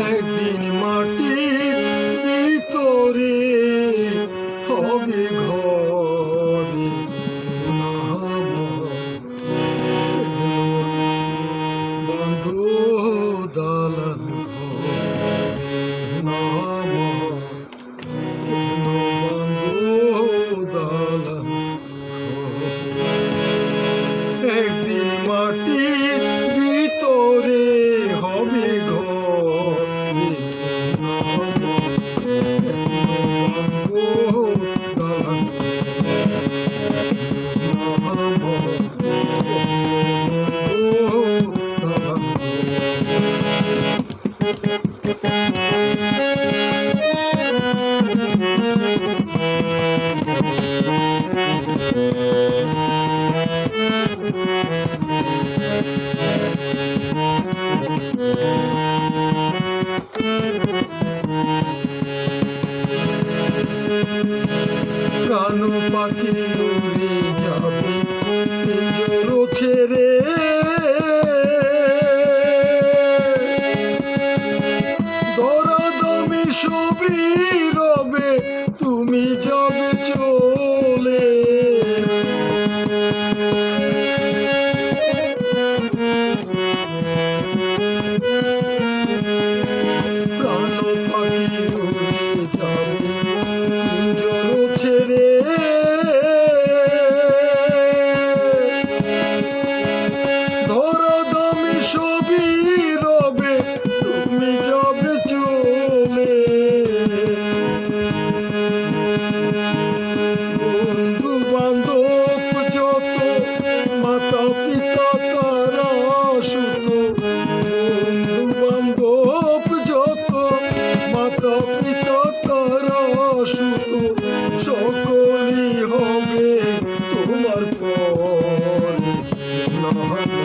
একদিন মাটির ভিতরে হবে ঘরে বন্ধু দালান ঘরে বন্ধু দালান একদিন মাটির ভিতরে হবে ঘরে বন্ধু দালান প্রাণ পাখি উড়ে যাবে পিঞ্জর ছেড়ে দরদমে সবই রবে তুমি যাবে চলে প্রাণ পাখি উড়ে যাবে পিঞ্জর ছেড়ে ধরাধামে সবই রবে তুমি যাবে চলে বন্ধু বান্ধব যত মাতা পিতা তারা সুত বন্ধু বান্ধব যত মাতা পিতা তারা সুত সকলই হবে তোমার পরে না